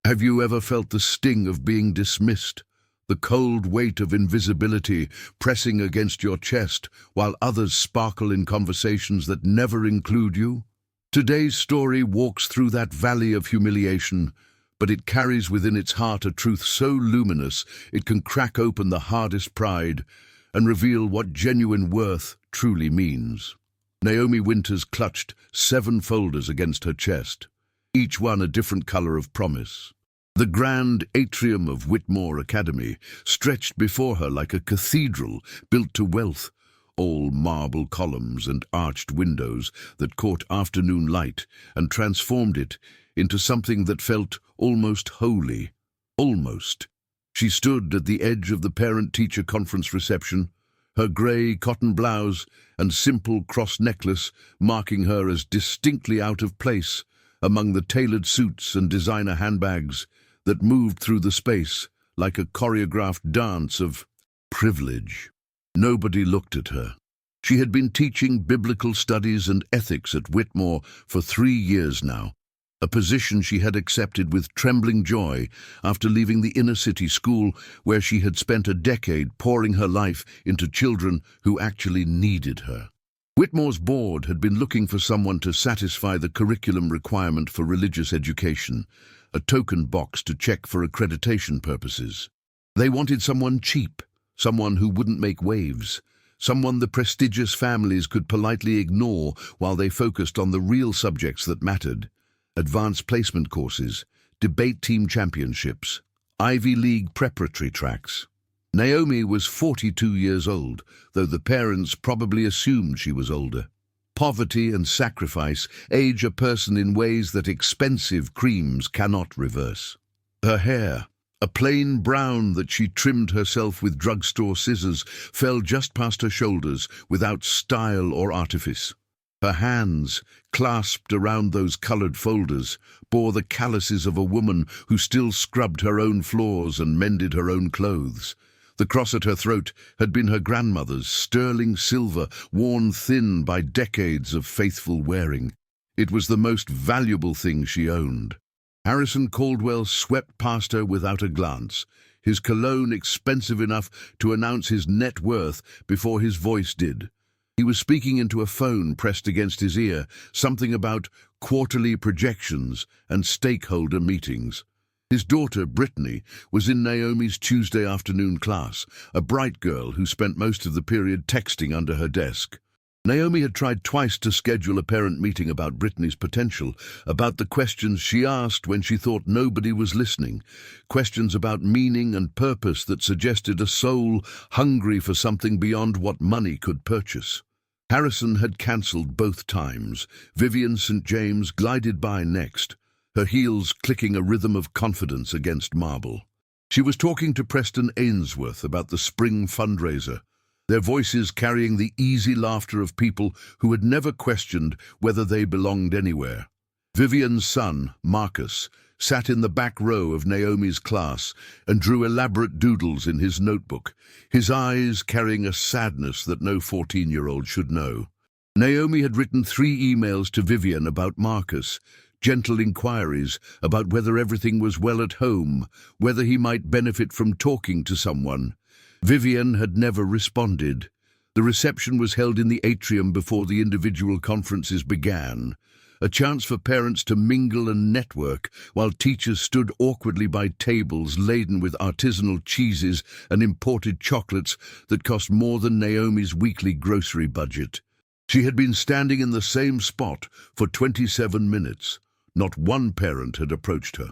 Have you ever felt the sting of being dismissed? The cold weight of invisibility pressing against your chest while others sparkle in conversations that never include you? Today's story walks through that valley of humiliation, but it carries within its heart a truth so luminous it can crack open the hardest pride and reveal what genuine worth truly means. Naomi Winters clutched 7 folders against her chest, each one a different color of promise. The grand atrium of Whitmore Academy stretched before her like a cathedral built to wealth, all marble columns and arched windows that caught afternoon light and transformed it into something that felt almost holy. Almost. She stood at the edge of the parent-teacher conference reception, her grey cotton blouse and simple cross necklace marking her as distinctly out of place among the tailored suits and designer handbags that moved through the space like a choreographed dance of privilege. Nobody looked at her. She had been teaching biblical studies and ethics at Whitmore for 3 years now, a position she had accepted with trembling joy after leaving the inner-city school where she had spent a decade pouring her life into children who actually needed her. Whitmore's board had been looking for someone to satisfy the curriculum requirement for religious education, a token box to check for accreditation purposes. They wanted someone cheap, someone who wouldn't make waves, someone the prestigious families could politely ignore while they focused on the real subjects that mattered: advanced placement courses, debate team championships, Ivy League preparatory tracks. Naomi was 42 years old, though the parents probably assumed she was older. Poverty and sacrifice age a person in ways that expensive creams cannot reverse. Her hair, a plain brown that she trimmed herself with drugstore scissors, fell just past her shoulders without style or artifice. Her hands, clasped around those colored folders, bore the calluses of a woman who still scrubbed her own floors and mended her own clothes. The cross at her throat had been her grandmother's, sterling silver, worn thin by decades of faithful wearing. It was the most valuable thing she owned. Harrison Caldwell swept past her without a glance, his cologne expensive enough to announce his net worth before his voice did. He was speaking into a phone pressed against his ear, something about quarterly projections and stakeholder meetings. His daughter, Brittany, was in Naomi's Tuesday afternoon class, a bright girl who spent most of the period texting under her desk. Naomi had tried twice to schedule a parent meeting about Brittany's potential, about the questions she asked when she thought nobody was listening, questions about meaning and purpose that suggested a soul hungry for something beyond what money could purchase. Harrison had cancelled both times. Vivian St. James glided by next, her heels clicking a rhythm of confidence against marble. She was talking to Preston Ainsworth about the spring fundraiser, their voices carrying the easy laughter of people who had never questioned whether they belonged anywhere. Vivian's son, Marcus, sat in the back row of Naomi's class and drew elaborate doodles in his notebook, his eyes carrying a sadness that no 14-year-old should know. Naomi had written 3 emails to Vivian about Marcus, gentle inquiries about whether everything was well at home, whether he might benefit from talking to someone. Vivian had never responded. The reception was held in the atrium before the individual conferences began, a chance for parents to mingle and network while teachers stood awkwardly by tables laden with artisanal cheeses and imported chocolates that cost more than Naomi's weekly grocery budget. She had been standing in the same spot for 27 minutes. Not one parent had approached her.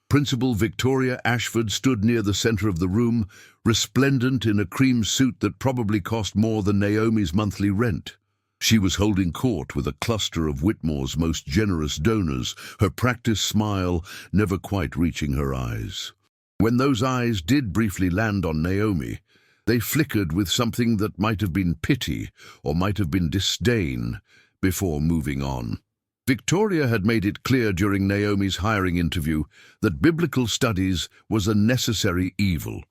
Principal Victoria Ashford stood near the center of the room, resplendent in a cream suit that probably cost more than Naomi's monthly rent. She was holding court with a cluster of Whitmore's most generous donors, her practiced smile never quite reaching her eyes. When those eyes did briefly land on Naomi, they flickered with something that might have been pity or might have been disdain before moving on. Victoria had made it clear during Naomi's hiring interview that biblical studies was a necessary evil,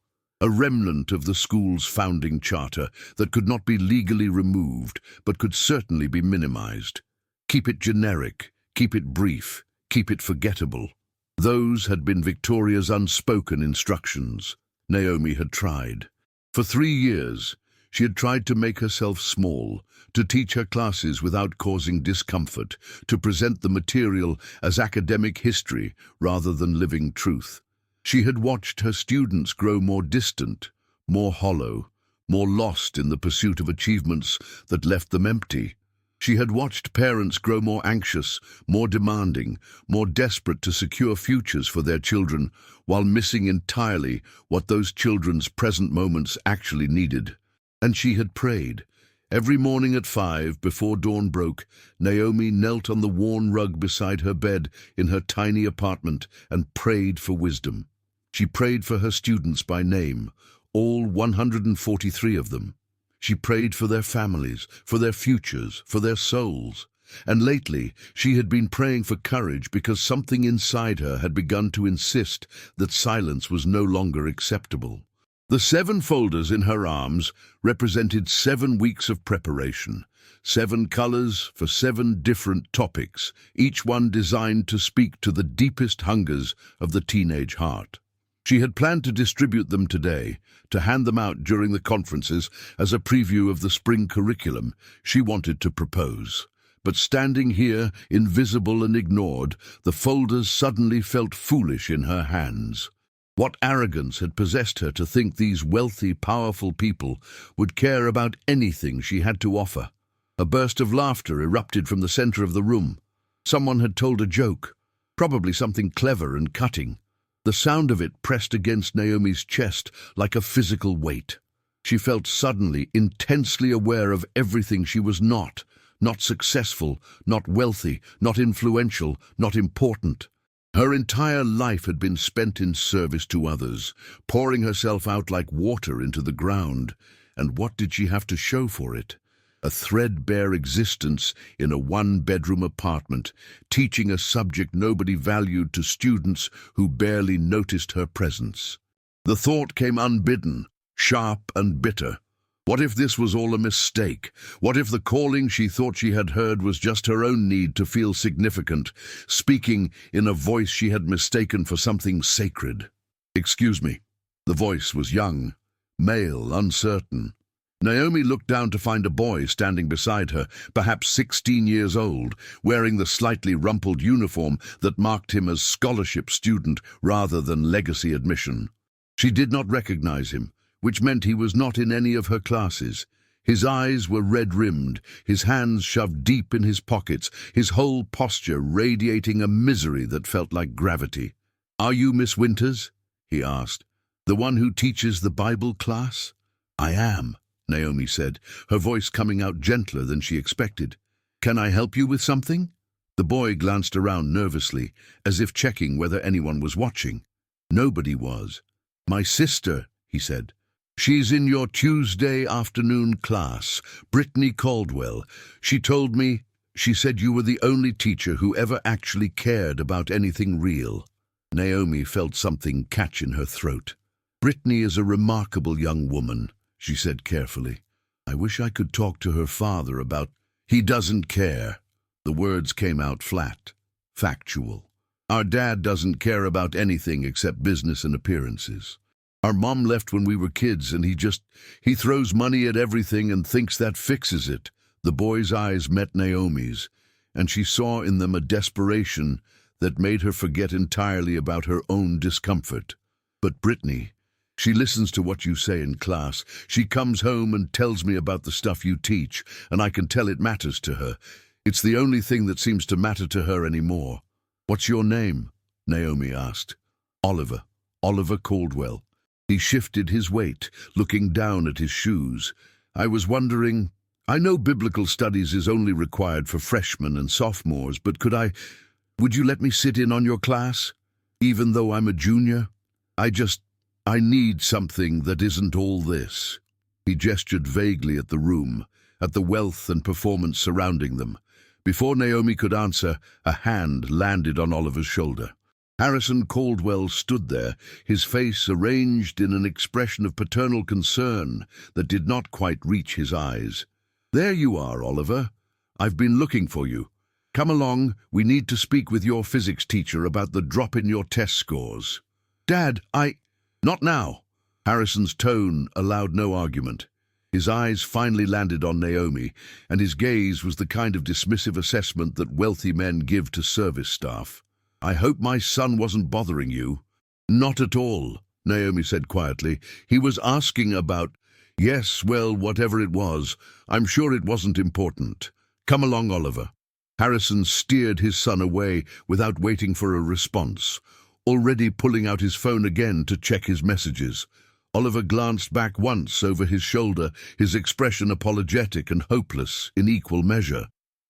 a remnant of the school's founding charter that could not be legally removed but could certainly be minimized. Keep it generic, keep it brief, keep it forgettable. Those had been Victoria's unspoken instructions. Naomi had tried. For 3 years, she had tried to make herself small, to teach her classes without causing discomfort, to present the material as academic history rather than living truth. She had watched her students grow more distant, more hollow, more lost in the pursuit of achievements that left them empty. She had watched parents grow more anxious, more demanding, more desperate to secure futures for their children, while missing entirely what those children's present moments actually needed. And she had prayed. Every morning at 5, before dawn broke, Naomi knelt on the worn rug beside her bed in her tiny apartment and prayed for wisdom. She prayed for her students by name, all 143 of them. She prayed for their families, for their futures, for their souls. And lately, she had been praying for courage because something inside her had begun to insist that silence was no longer acceptable. The 7 folders in her arms represented 7 weeks of preparation, 7 colors for 7 different topics, each one designed to speak to the deepest hungers of the teenage heart. She had planned to distribute them today, to hand them out during the conferences as a preview of the spring curriculum she wanted to propose. But standing here, invisible and ignored, the folders suddenly felt foolish in her hands. What arrogance had possessed her to think these wealthy, powerful people would care about anything she had to offer? A burst of laughter erupted from the center of the room. Someone had told a joke, probably something clever and cutting. The sound of it pressed against Naomi's chest like a physical weight. She felt suddenly intensely aware of everything she was not successful, not wealthy, not influential, not important. Her entire life had been spent in service to others, pouring herself out like water into the ground. And what did she have to show for it? A threadbare existence in a 1-bedroom apartment, teaching a subject nobody valued to students who barely noticed her presence. The thought came unbidden, sharp and bitter. What if this was all a mistake? What if the calling she thought she had heard was just her own need to feel significant, speaking in a voice she had mistaken for something sacred? "Excuse me." The voice was young, male, uncertain. Naomi looked down to find a boy standing beside her, perhaps 16 years old, wearing the slightly rumpled uniform that marked him as scholarship student rather than legacy admission. She did not recognize him, which meant he was not in any of her classes. His eyes were red-rimmed, his hands shoved deep in his pockets, his whole posture radiating a misery that felt like gravity. "Are you Miss Winters?" he asked. "The one who teaches the Bible class?" "I am," Naomi said, her voice coming out gentler than she expected. "Can I help you with something?" The boy glanced around nervously, as if checking whether anyone was watching. Nobody was. "My sister," he said. "She's in your Tuesday afternoon class, Brittany Caldwell. She told me, she said you were the only teacher who ever actually cared about anything real." Naomi felt something catch in her throat. "Brittany is a remarkable young woman," she said carefully. "I wish I could talk to her father about—" "He doesn't care." The words came out flat, factual. "Our dad doesn't care about anything except business and appearances. Our mom left when we were kids and he throws money at everything and thinks that fixes it." The boy's eyes met Naomi's, and she saw in them a desperation that made her forget entirely about her own discomfort. "But Brittany, she listens to what you say in class. She comes home and tells me about the stuff you teach, and I can tell it matters to her. It's the only thing that seems to matter to her anymore." "What's your name?" Naomi asked. "Oliver. Oliver Caldwell." He shifted his weight, looking down at his shoes. "I was wondering, I know biblical studies is only required for freshmen and sophomores, but would you let me sit in on your class, even though I'm a junior? I need something that isn't all this." He gestured vaguely at the room, at the wealth and performance surrounding them. Before Naomi could answer, a hand landed on Oliver's shoulder. Harrison Caldwell stood there, his face arranged in an expression of paternal concern that did not quite reach his eyes. "There you are, Oliver. I've been looking for you." Come along, we need to speak with your physics teacher about the drop in your test scores. Dad, Not now. Harrison's tone allowed no argument. His eyes finally landed on Naomi, and his gaze was the kind of dismissive assessment that wealthy men give to service staff. I hope my son wasn't bothering you. Not at all, Naomi said quietly. He was asking about... Yes, well, whatever it was, I'm sure it wasn't important. Come along, Oliver. Harrison steered his son away without waiting for a response, already pulling out his phone again to check his messages. Oliver glanced back once over his shoulder, his expression apologetic and hopeless in equal measure.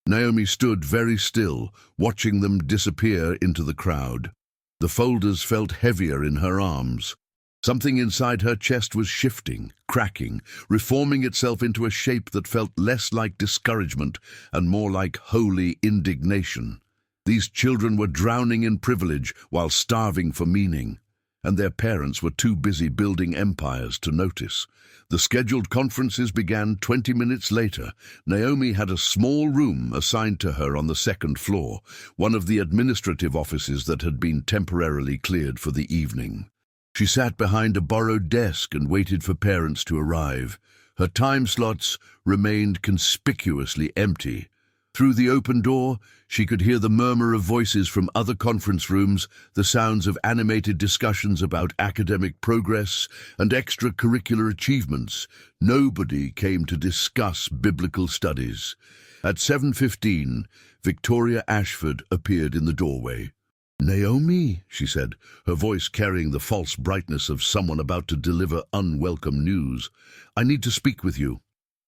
Naomi stood very still, watching them disappear into the crowd. The folders felt heavier in her arms. Something inside her chest was shifting, cracking, reforming itself into a shape that felt less like discouragement and more like holy indignation. These children were drowning in privilege while starving for meaning, and their parents were too busy building empires to notice. The scheduled conferences began 20 minutes later. Naomi had a small room assigned to her on the second floor, one of the administrative offices that had been temporarily cleared for the evening. She sat behind a borrowed desk and waited for parents to arrive. Her time slots remained conspicuously empty. Through the open door, she could hear the murmur of voices from other conference rooms, the sounds of animated discussions about academic progress and extracurricular achievements. Nobody came to discuss biblical studies. At 7:15, Victoria Ashford appeared in the doorway. "Naomi," she said, her voice carrying the false brightness of someone about to deliver unwelcome news. "I need to speak with you.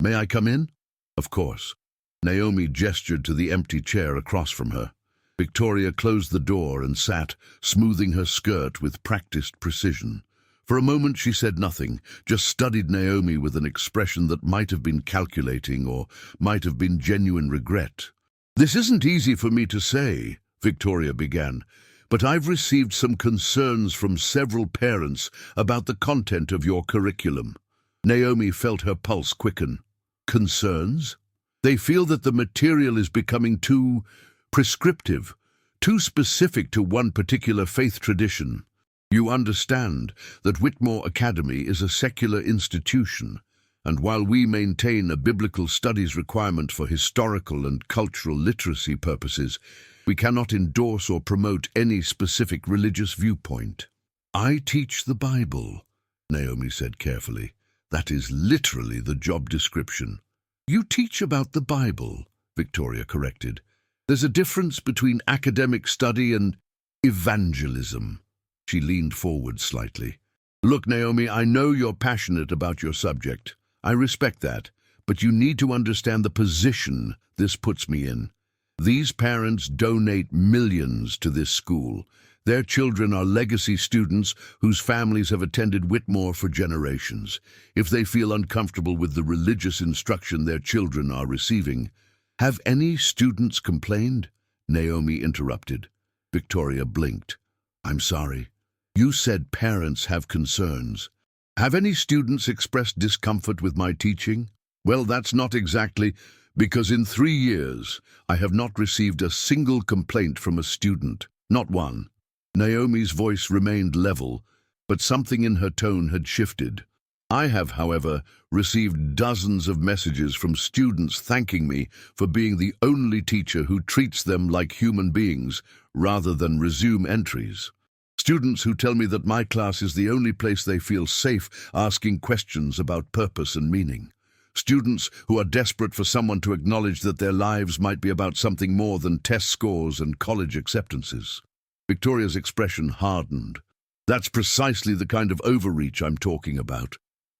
May I come in?" "Of course." Naomi gestured to the empty chair across from her. Victoria closed the door and sat, smoothing her skirt with practiced precision. For a moment she said nothing, just studied Naomi with an expression that might have been calculating or might have been genuine regret. "This isn't easy for me to say," Victoria began, "but I've received some concerns from several parents about the content of your curriculum." Naomi felt her pulse quicken. "Concerns?" "They feel that the material is becoming too prescriptive, too specific to one particular faith tradition. You understand that Whitmore Academy is a secular institution, and while we maintain a biblical studies requirement for historical and cultural literacy purposes, we cannot endorse or promote any specific religious viewpoint." "I teach the Bible," Naomi said carefully. "That is literally the job description." "You teach about the Bible," Victoria corrected. "There's a difference between academic study and evangelism." She leaned forward slightly. "Look, Naomi, I know you're passionate about your subject. I respect that, but you need to understand the position this puts me in. These parents donate millions to this school. Their children are legacy students whose families have attended Whitmore for generations. If they feel uncomfortable with the religious instruction their children are receiving—" "Have any students complained?" Naomi interrupted. Victoria blinked. "I'm sorry. You said parents have concerns. Have any students expressed discomfort with my teaching?" "Well, that's not exactly, because in 3 years I have not received a single complaint from a student. Not one." Naomi's voice remained level, but something in her tone had shifted. "I have, however, received dozens of messages from students thanking me for being the only teacher who treats them like human beings rather than resume entries. Students who tell me that my class is the only place they feel safe asking questions about purpose and meaning. Students who are desperate for someone to acknowledge that their lives might be about something more than test scores and college acceptances." Victoria's expression hardened. "That's precisely the kind of overreach I'm talking about.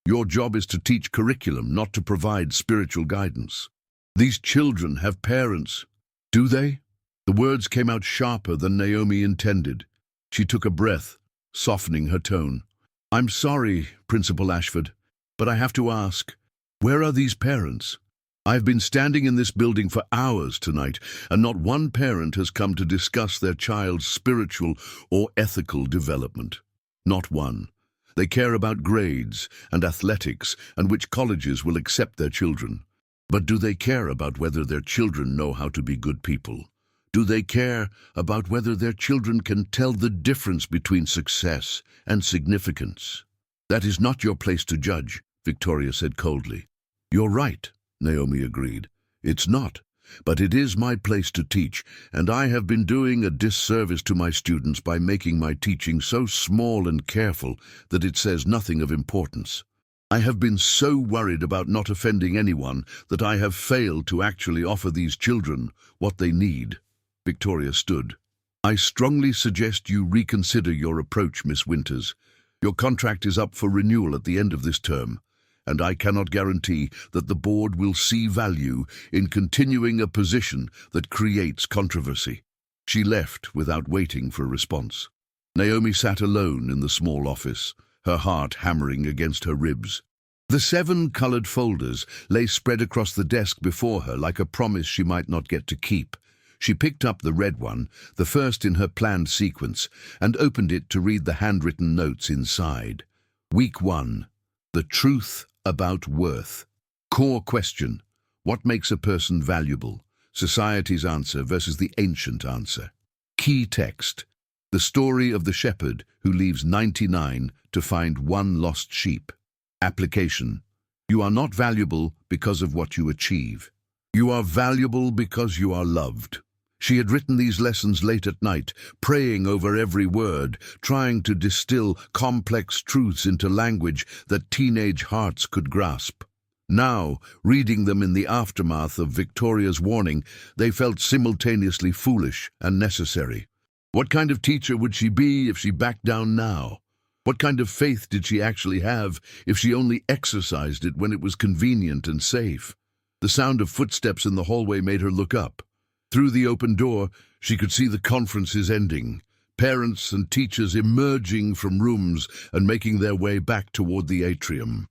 Your job is to teach curriculum, not to provide spiritual guidance. These children have parents." "Do they?" The words came out sharper than Naomi intended. She took a breath, softening her tone. "I'm sorry, Principal Ashford, but I have to ask, where are these parents? I've been standing in this building for hours tonight, and not one parent has come to discuss their child's spiritual or ethical development. Not one. They care about grades and athletics and which colleges will accept their children. But do they care about whether their children know how to be good people? Do they care about whether their children can tell the difference between success and significance? That is not your place to judge, Victoria said coldly. You're right, Naomi agreed. It's not. But it is my place to teach, and I have been doing a disservice to my students by making my teaching so small and careful that it says nothing of importance. I have been so worried about not offending anyone that I have failed to actually offer these children what they need. Victoria stood. I strongly suggest you reconsider your approach, Miss Winters. Your contract is up for renewal at the end of this term, and I cannot guarantee that the board will see value in continuing a position that creates controversy. She left without waiting for a response. Naomi sat alone in the small office, her heart hammering against her ribs. The 7 colored folders lay spread across the desk before her like a promise she might not get to keep. She picked up the red one, the first in her planned sequence, and opened it to read the handwritten notes inside. Week 1. The truth about worth. Core question. What makes a person valuable? Society's answer versus the ancient answer. Key text. The story of the shepherd who leaves 99 to find one lost sheep. Application. You are not valuable because of what you achieve. You are valuable because you are loved. She had written these lessons late at night, praying over every word, trying to distill complex truths into language that teenage hearts could grasp. Now, reading them in the aftermath of Victoria's warning, they felt simultaneously foolish and necessary. What kind of teacher would she be if she backed down now? What kind of faith did she actually have if she only exercised it when it was convenient and safe? The sound of footsteps in the hallway made her look up. Through the open door, she could see the conferences ending, parents and teachers emerging from rooms and making their way back toward the atrium.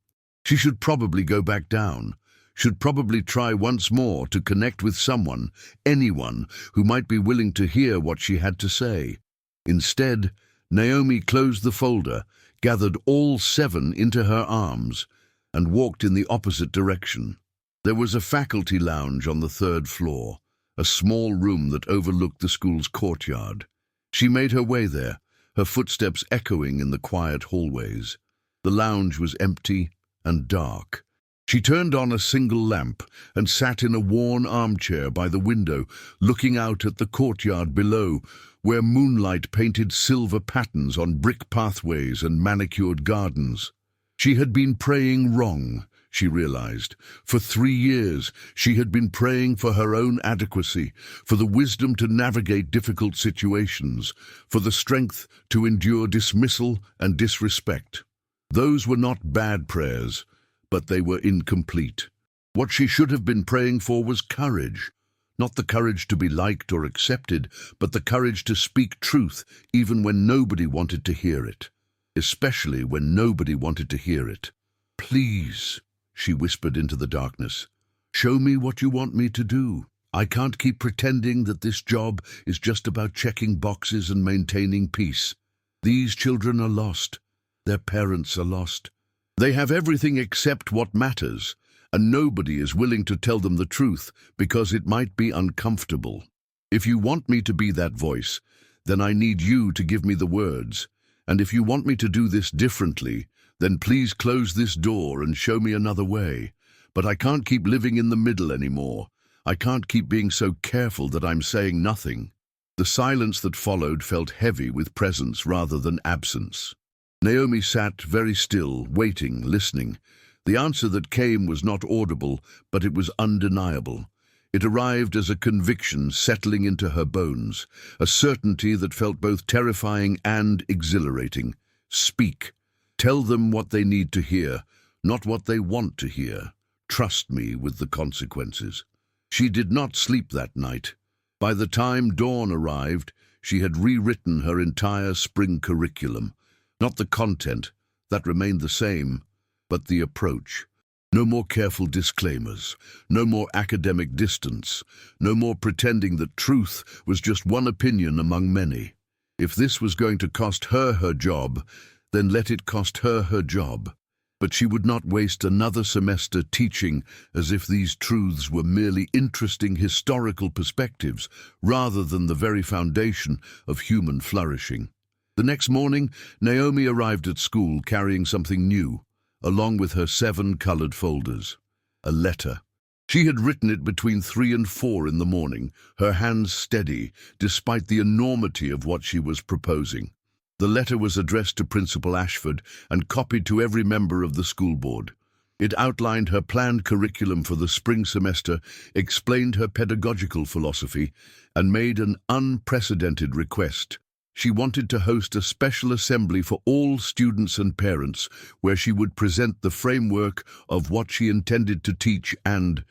She should probably go back down, should probably try once more to connect with someone, anyone, who might be willing to hear what she had to say. Instead, Naomi closed the folder, gathered all 7 into her arms, and walked in the opposite direction. There was a faculty lounge on the 3rd floor, a small room that overlooked the school's courtyard. She made her way there, her footsteps echoing in the quiet hallways. The lounge was empty and dark. She turned on a single lamp and sat in a worn armchair by the window, looking out at the courtyard below, where moonlight painted silver patterns on brick pathways and manicured gardens. She had been praying wrong, she realized. For 3 years, she had been praying for her own adequacy, for the wisdom to navigate difficult situations, for the strength to endure dismissal and disrespect. Those were not bad prayers, but they were incomplete. What she should have been praying for was courage. Not the courage to be liked or accepted, but the courage to speak truth even when nobody wanted to hear it. Especially when nobody wanted to hear it. Please, she whispered into the darkness, show me what you want me to do. I can't keep pretending that this job is just about checking boxes and maintaining peace. These children are lost. Their parents are lost. They have everything except what matters, and nobody is willing to tell them the truth because it might be uncomfortable. If you want me to be that voice, then I need you to give me the words. And if you want me to do this differently, then please close this door and show me another way. But I can't keep living in the middle anymore. I can't keep being so careful that I'm saying nothing. The silence that followed felt heavy with presence rather than absence. Naomi sat very still, waiting, listening. The answer that came was not audible, but it was undeniable. It arrived as a conviction settling into her bones, a certainty that felt both terrifying and exhilarating. Speak. Tell them what they need to hear, not what they want to hear. Trust me with the consequences. She did not sleep that night. By the time dawn arrived, she had rewritten her entire spring curriculum. Not the content, that remained the same, but the approach. No more careful disclaimers, no more academic distance, no more pretending that truth was just one opinion among many. If this was going to cost her her job, then let it cost her her job. But she would not waste another semester teaching as if these truths were merely interesting historical perspectives rather than the very foundation of human flourishing. The next morning, Naomi arrived at school carrying something new, along with her 7 colored folders. A letter. She had written it between 3 and 4 in the morning, her hands steady, despite the enormity of what she was proposing. The letter was addressed to Principal Ashford and copied to every member of the school board. It outlined her planned curriculum for the spring semester, explained her pedagogical philosophy, and made an unprecedented request. She wanted to host a special assembly for all students and parents, where she would present the framework of what she intended to teach and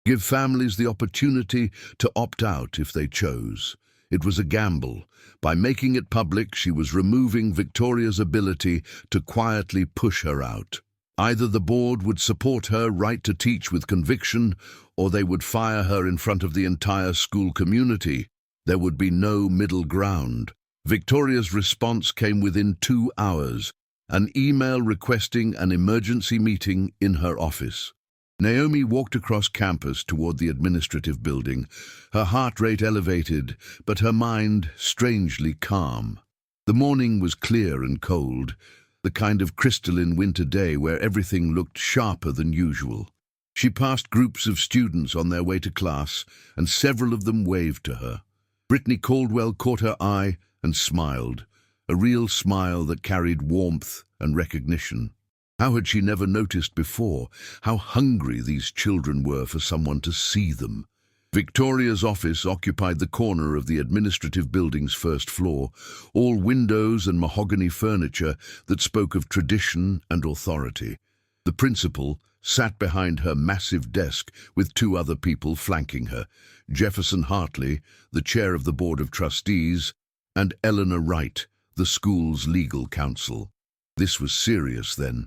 give families the opportunity to opt out if they chose. It was a gamble. By making it public, she was removing Victoria's ability to quietly push her out. Either the board would support her right to teach with conviction, or they would fire her in front of the entire school community. There would be no middle ground. Victoria's response came within 2 hours, an email requesting an emergency meeting in her office. Naomi walked across campus toward the administrative building, her heart rate elevated, but her mind strangely calm. The morning was clear and cold, the kind of crystalline winter day where everything looked sharper than usual. She passed groups of students on their way to class, and several of them waved to her. Brittany Caldwell caught her eye and smiled, a real smile that carried warmth and recognition. How had she never noticed before how hungry these children were for someone to see them? Victoria's office occupied the corner of the administrative building's first floor, all windows and mahogany furniture that spoke of tradition and authority. The principal sat behind her massive desk with 2 other people flanking her, Jefferson Hartley, the chair of the Board of Trustees, and Eleanor Wright, the school's legal counsel. This was serious then.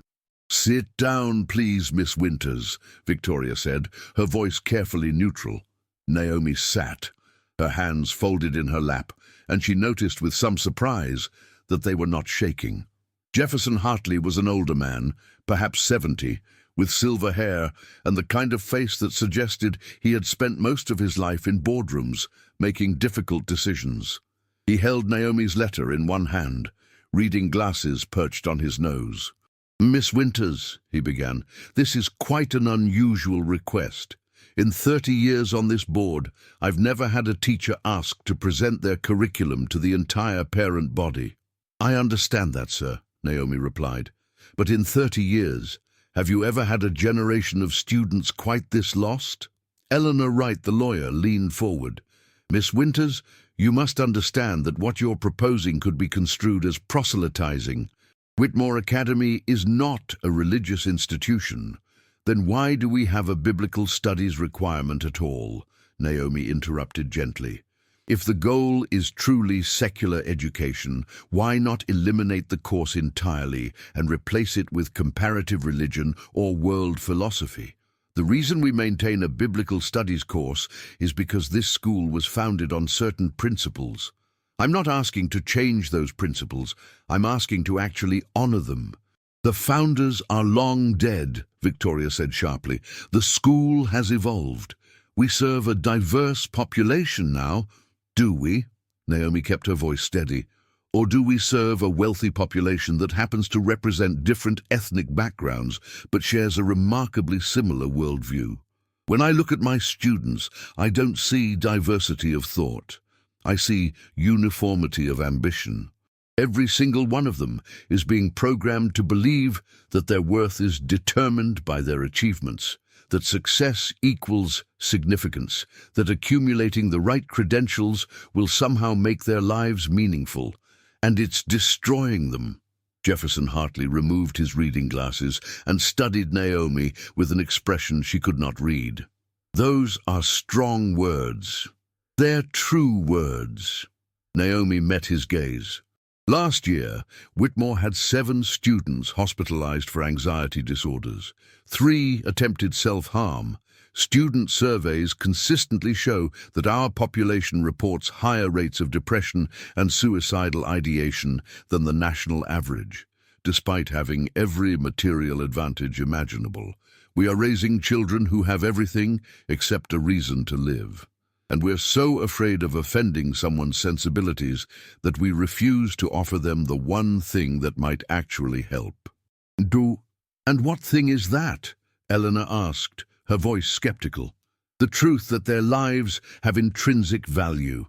"Sit down, please, Miss Winters," Victoria said, her voice carefully neutral. Naomi sat, her hands folded in her lap, and she noticed with some surprise that they were not shaking. Jefferson Hartley was an older man, perhaps 70, with silver hair and the kind of face that suggested he had spent most of his life in boardrooms, making difficult decisions. He held Naomi's letter in one hand, reading glasses perched on his nose. "Miss Winters," he began, "this is quite an unusual request. In 30 years on this board, I've never had a teacher ask to present their curriculum to the entire parent body." "I understand that, sir," Naomi replied. "But in 30 years, have you ever had a generation of students quite this lost?" Eleanor Wright, the lawyer, leaned forward. "Miss Winters, you must understand that what you're proposing could be construed as proselytizing. Whitmore Academy is not a religious institution. Then why do we have a biblical studies requirement at all?" Naomi interrupted gently. "If the goal is truly secular education, why not eliminate the course entirely and replace it with comparative religion or world philosophy? The reason we maintain a biblical studies course is because this school was founded on certain principles. I'm not asking to change those principles. I'm asking to actually honor them." "The founders are long dead," Victoria said sharply. "The school has evolved. We serve a diverse population now, do we?" Naomi kept her voice steady. "Or do we serve a wealthy population that happens to represent different ethnic backgrounds but shares a remarkably similar worldview? When I look at my students, I don't see diversity of thought. I see uniformity of ambition. Every single one of them is being programmed to believe that their worth is determined by their achievements, that success equals significance, that accumulating the right credentials will somehow make their lives meaningful, and it's destroying them." Jefferson Hartley removed his reading glasses and studied Naomi with an expression she could not read. "Those are strong words. They're true words." Naomi met his gaze. Last year, Whitmore had 7 students hospitalized for anxiety disorders. 3 attempted self-harm. Student surveys consistently show that our population reports higher rates of depression and suicidal ideation than the national average. despite having every material advantage imaginable. We are raising children who have everything except a reason to live. And we're so afraid of offending someone's sensibilities that we refuse to offer them the one thing that might actually help. And what thing is that? Eleanor asked, her voice skeptical. The truth that their lives have intrinsic value,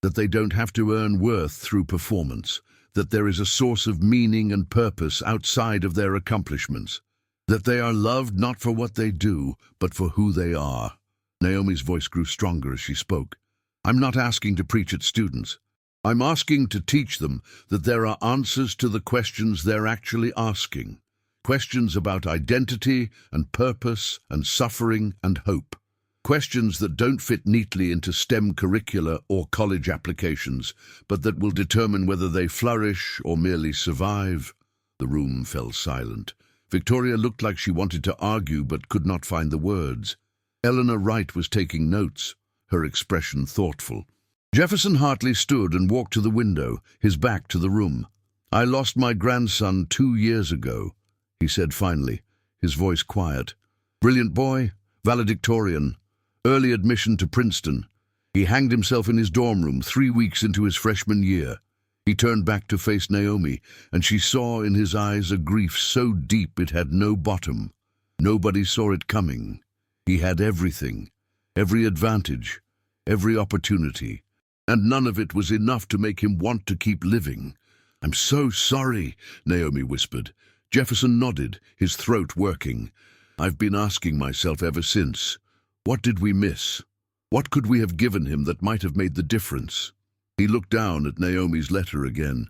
that they don't have to earn worth through performance, that there is a source of meaning and purpose outside of their accomplishments, that they are loved not for what they do, but for who they are. Naomi's voice grew stronger as she spoke. I'm not asking to preach at students. I'm asking to teach them that there are answers to the questions they're actually asking. Questions about identity and purpose and suffering and hope. Questions that don't fit neatly into STEM curricula or college applications, but that will determine whether they flourish or merely survive. The room fell silent. Victoria looked like she wanted to argue but could not find the words. Eleanor Wright was taking notes, her expression thoughtful. Jefferson Hartley stood and walked to the window, his back to the room. I lost my grandson 2 years ago, he said finally, his voice quiet. Brilliant boy, valedictorian, early admission to Princeton. He hanged himself in his dorm room 3 weeks into his freshman year. He turned back to face Naomi, and she saw in his eyes a grief so deep it had no bottom. Nobody saw it coming. He had everything, every advantage, every opportunity, and none of it was enough to make him want to keep living. I'm so sorry, Naomi whispered. Jefferson nodded, his throat working. I've been asking myself ever since, what did we miss? What could we have given him that might have made the difference? He looked down at Naomi's letter again.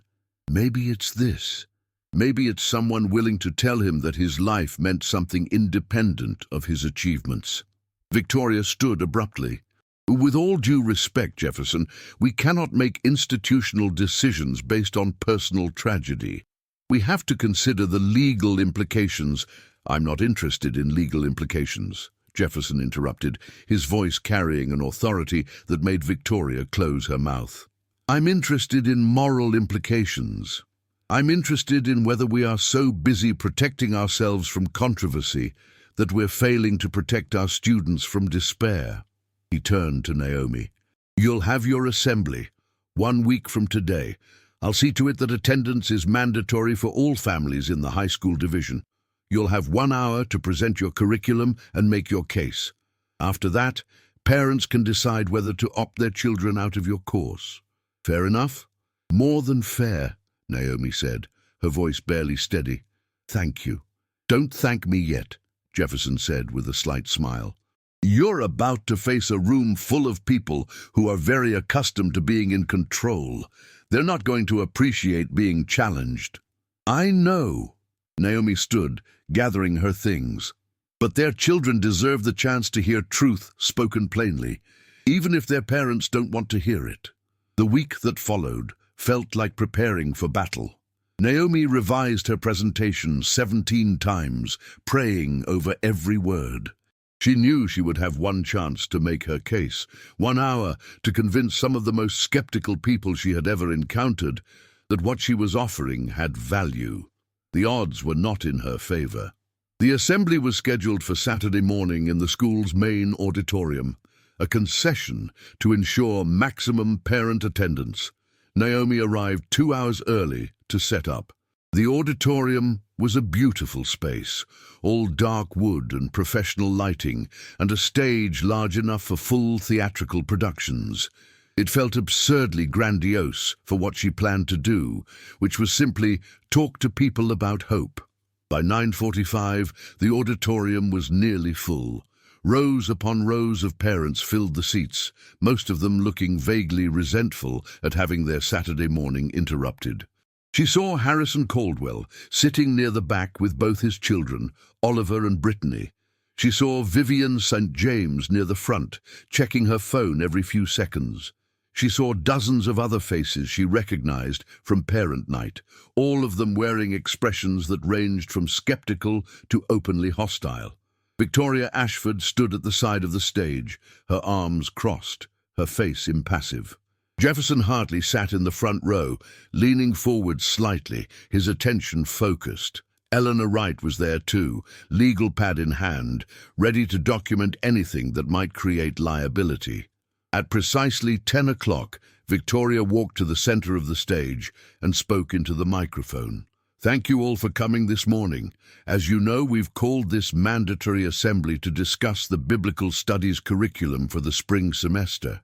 Maybe it's this. Maybe it's someone willing to tell him that his life meant something independent of his achievements. Victoria stood abruptly. With all due respect, Jefferson, we cannot make institutional decisions based on personal tragedy. We have to consider the legal implications. I'm not interested in legal implications, Jefferson interrupted, his voice carrying an authority that made Victoria close her mouth. I'm interested in moral implications. I'm interested in whether we are so busy protecting ourselves from controversy that we're failing to protect our students from despair. He turned to Naomi. You'll have your assembly, 1 week from today. I'll see to it that attendance is mandatory for all families in the high school division. You'll have 1 hour to present your curriculum and make your case. After that, parents can decide whether to opt their children out of your course. Fair enough? More than fair, Naomi said, her voice barely steady. Thank you. Don't thank me yet, Jefferson said with a slight smile. You're about to face a room full of people who are very accustomed to being in control. They're not going to appreciate being challenged. I know. Naomi stood, gathering her things. But their children deserve the chance to hear truth spoken plainly, even if their parents don't want to hear it. The week that followed felt like preparing for battle. Naomi revised her presentation 17 times, praying over every word. She knew she would have one chance to make her case, 1 hour to convince some of the most skeptical people she had ever encountered that what she was offering had value. The odds were not in her favor. The assembly was scheduled for Saturday morning in the school's main auditorium, a concession to ensure maximum parent attendance. Naomi arrived 2 hours early to set up. The auditorium was a beautiful space, all dark wood and professional lighting, and a stage large enough for full theatrical productions. It felt absurdly grandiose for what she planned to do, which was simply talk to people about hope. By 9:45, the auditorium was nearly full. Rows upon rows of parents filled the seats, most of them looking vaguely resentful at having their Saturday morning interrupted. She saw Harrison Caldwell sitting near the back with both his children, Oliver and Brittany. She saw Vivian St. James near the front, checking her phone every few seconds. She saw dozens of other faces she recognized from parent night, all of them wearing expressions that ranged from skeptical to openly hostile. Victoria Ashford stood at the side of the stage, her arms crossed, her face impassive. Jefferson Hartley sat in the front row, leaning forward slightly, his attention focused. Eleanor Wright was there too, legal pad in hand, ready to document anything that might create liability. At precisely 10 o'clock, Victoria walked to the center of the stage and spoke into the microphone. Thank you all for coming this morning. As you know, we've called this mandatory assembly to discuss the Biblical Studies curriculum for the spring semester.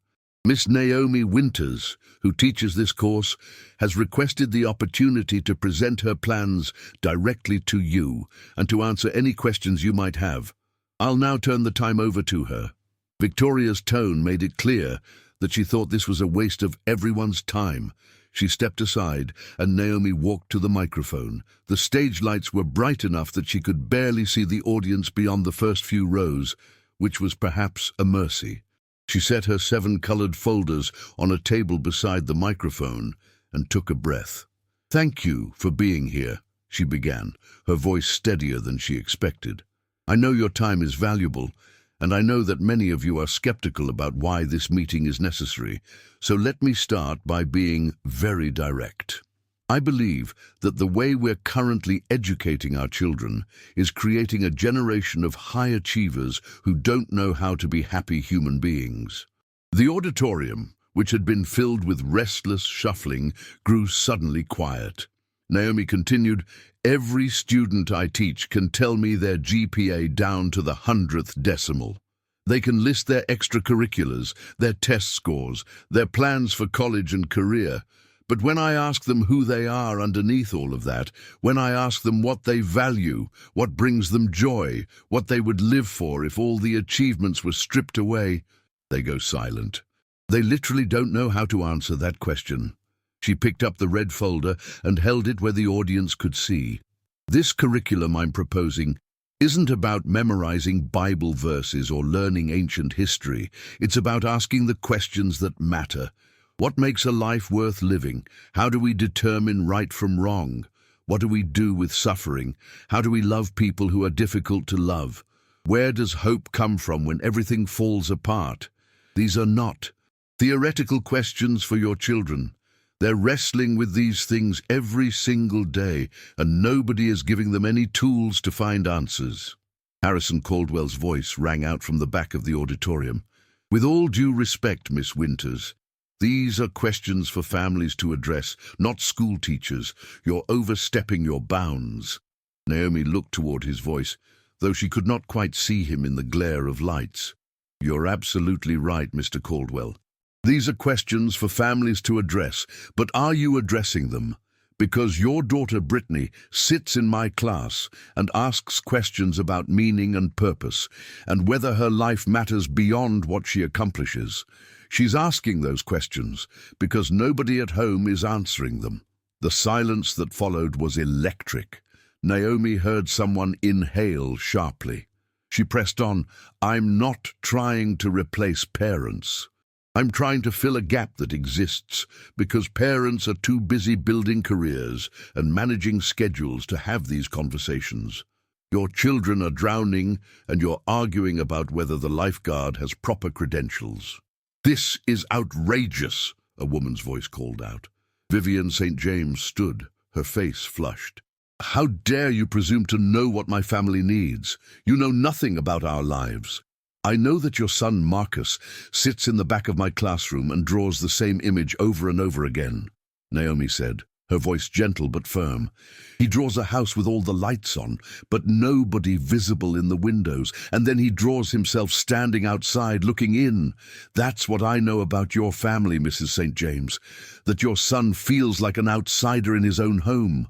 Miss Naomi Winters, who teaches this course, has requested the opportunity to present her plans directly to you and to answer any questions you might have. I'll now turn the time over to her. Victoria's tone made it clear that she thought this was a waste of everyone's time. She stepped aside, and Naomi walked to the microphone. The stage lights were bright enough that she could barely see the audience beyond the first few rows, which was perhaps a mercy. She set her 7 colored folders on a table beside the microphone and took a breath. "Thank you for being here," she began, her voice steadier than she expected. "I know your time is valuable, and I know that many of you are skeptical about why this meeting is necessary, so let me start by being very direct. I believe that the way we're currently educating our children is creating a generation of high achievers who don't know how to be happy human beings." The auditorium, which had been filled with restless shuffling, grew suddenly quiet. Naomi continued, "Every student I teach can tell me their GPA down to the 100th decimal. They can list their extracurriculars, their test scores, their plans for college and career. But when I ask them who they are underneath all of that, when I ask them what they value, what brings them joy, what they would live for if all the achievements were stripped away, they go silent. They literally don't know how to answer that question." She picked up the red folder and held it where the audience could see. "This curriculum I'm proposing isn't about memorizing Bible verses or learning ancient history. It's about asking the questions that matter. What makes a life worth living? How do we determine right from wrong? What do we do with suffering? How do we love people who are difficult to love? Where does hope come from when everything falls apart? These are not theoretical questions for your children. They're wrestling with these things every single day, and nobody is giving them any tools to find answers." Harrison Caldwell's voice rang out from the back of the auditorium. "With all due respect, Miss Winters, these are questions for families to address, not school teachers. You're overstepping your bounds." Naomi looked toward his voice, though she could not quite see him in the glare of lights. "You're absolutely right, Mr. Caldwell. These are questions for families to address, but are you addressing them? Because your daughter Brittany sits in my class and asks questions about meaning and purpose, and whether her life matters beyond what she accomplishes. She's asking those questions because nobody at home is answering them." The silence that followed was electric. Naomi heard someone inhale sharply. She pressed on, "I'm not trying to replace parents. I'm trying to fill a gap that exists because parents are too busy building careers and managing schedules to have these conversations. Your children are drowning and you're arguing about whether the lifeguard has proper credentials." "This is outrageous," a woman's voice called out. Vivian St. James stood, her face flushed. "How dare you presume to know what my family needs? You know nothing about our lives. I know that your son Marcus sits in the back of my classroom and draws the same image over and over again," Naomi said, her voice gentle but firm. "He draws a house with all the lights on, but nobody visible in the windows, and then he draws himself standing outside looking in. That's what I know about your family, Mrs. St. James, that your son feels like an outsider in his own home."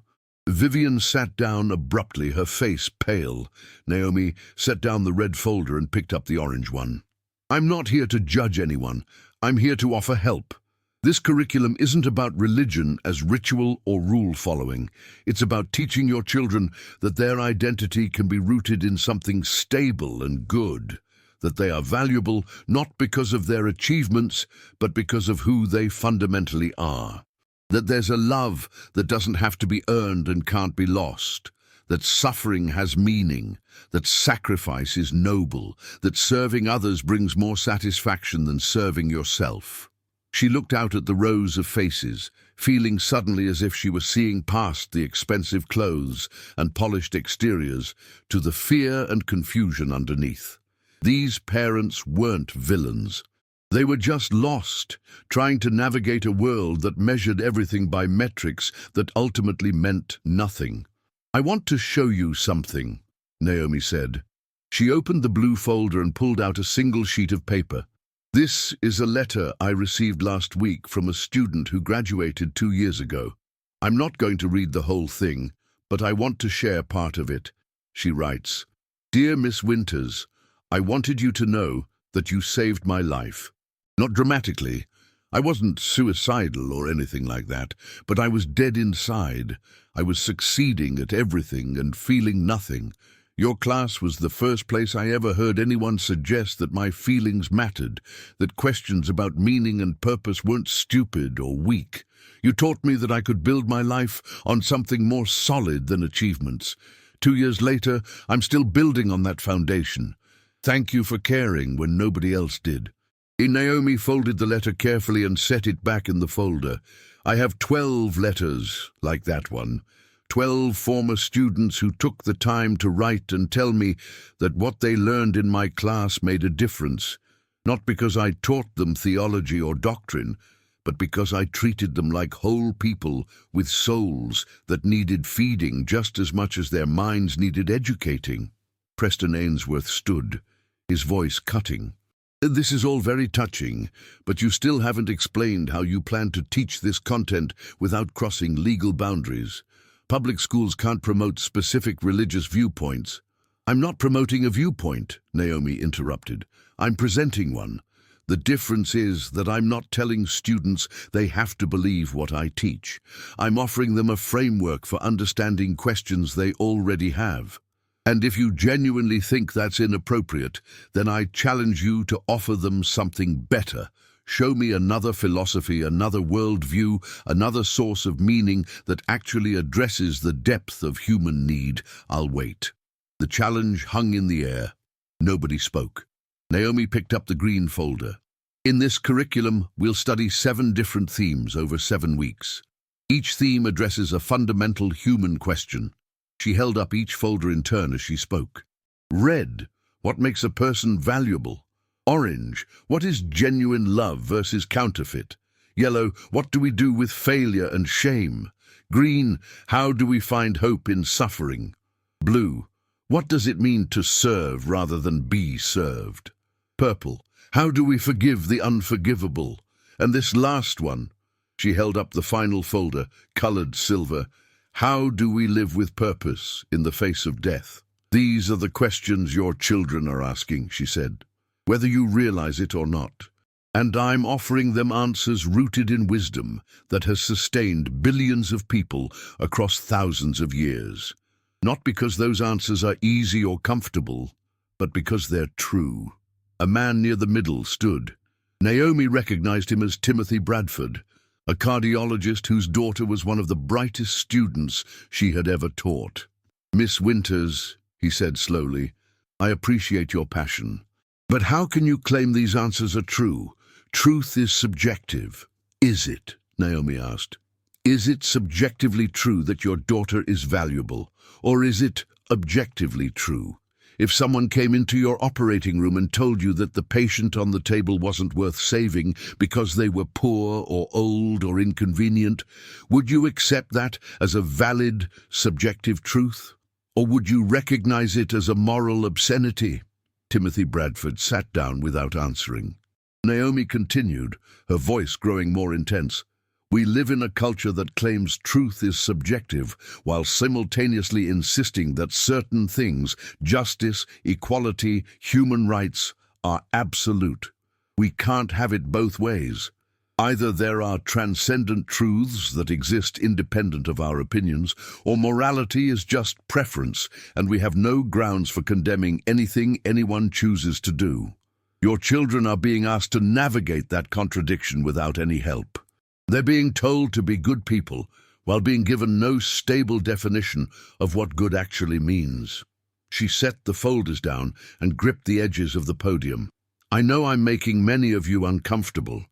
Vivian sat down abruptly, her face pale. Naomi set down the red folder and picked up the orange one. "I'm not here to judge anyone. I'm here to offer help. This curriculum isn't about religion as ritual or rule following. It's about teaching your children that their identity can be rooted in something stable and good, that they are valuable not because of their achievements, but because of who they fundamentally are. That there's a love that doesn't have to be earned and can't be lost, that suffering has meaning, that sacrifice is noble, that serving others brings more satisfaction than serving yourself." She looked out at the rows of faces, feeling suddenly as if she was seeing past the expensive clothes and polished exteriors to the fear and confusion underneath. These parents weren't villains. They were just lost, trying to navigate a world that measured everything by metrics that ultimately meant nothing. "I want to show you something," Naomi said. She opened the blue folder and pulled out a single sheet of paper. "This is a letter I received last week from a student who graduated 2 years ago. I'm not going to read the whole thing, but I want to share part of it." She writes, "Dear Miss Winters, I wanted you to know that you saved my life. Not dramatically. I wasn't suicidal or anything like that, but I was dead inside. I was succeeding at everything and feeling nothing. Your class was the first place I ever heard anyone suggest that my feelings mattered, that questions about meaning and purpose weren't stupid or weak. You taught me that I could build my life on something more solid than achievements. 2 years later, I'm still building on that foundation. Thank you for caring when nobody else did." Naomi folded the letter carefully and set it back in the folder. "I have 12 letters like that one. 12 former students who took the time to write and tell me that what they learned in my class made a difference, not because I taught them theology or doctrine, but because I treated them like whole people with souls that needed feeding just as much as their minds needed educating." Preston Ainsworth stood, his voice cutting. "This is all very touching, but you still haven't explained how you plan to teach this content without crossing legal boundaries. Public schools can't promote specific religious viewpoints." "I'm not promoting a viewpoint," Naomi interrupted. "I'm presenting one. The difference is that I'm not telling students they have to believe what I teach. I'm offering them a framework for understanding questions they already have. And if you genuinely think that's inappropriate, then I challenge you to offer them something better. Show me another philosophy, another worldview, another source of meaning that actually addresses the depth of human need. I'll wait." The challenge hung in the air. Nobody spoke. Naomi picked up the green folder. "In this curriculum, we'll study 7 different themes over 7 weeks. Each theme addresses a fundamental human question." She held up each folder in turn as she spoke. "Red, what makes a person valuable? Orange, what is genuine love versus counterfeit? Yellow, what do we do with failure and shame? Green, how do we find hope in suffering? Blue, what does it mean to serve rather than be served? Purple, how do we forgive the unforgivable? And this last one," she held up the final folder, colored silver, "how do we live with purpose in the face of death?" "These are the questions your children are asking," she said, "whether you realize it or not. And I'm offering them answers rooted in wisdom that has sustained billions of people across thousands of years. Not because those answers are easy or comfortable, but because they're true." A man near the middle stood. Naomi recognized him as Timothy Bradford, a cardiologist whose daughter was one of the brightest students she had ever taught. "Miss Winters," he said slowly, "I appreciate your passion. But how can you claim these answers are true? Truth is subjective." "Is it?" Naomi asked. "Is it subjectively true that your daughter is valuable? Or is it objectively true? If someone came into your operating room and told you that the patient on the table wasn't worth saving because they were poor or old or inconvenient, would you accept that as a valid, subjective truth? Or would you recognize it as a moral obscenity?" Timothy Bradford sat down without answering. Naomi continued, her voice growing more intense. "We live in a culture that claims truth is subjective, while simultaneously insisting that certain things, justice, equality, human rights, are absolute. We can't have it both ways. Either there are transcendent truths that exist independent of our opinions, or morality is just preference, and we have no grounds for condemning anything anyone chooses to do. Your children are being asked to navigate that contradiction without any help. They're being told to be good people, while being given no stable definition of what good actually means." She set the folders down and gripped the edges of the podium. "I know I'm making many of you uncomfortable.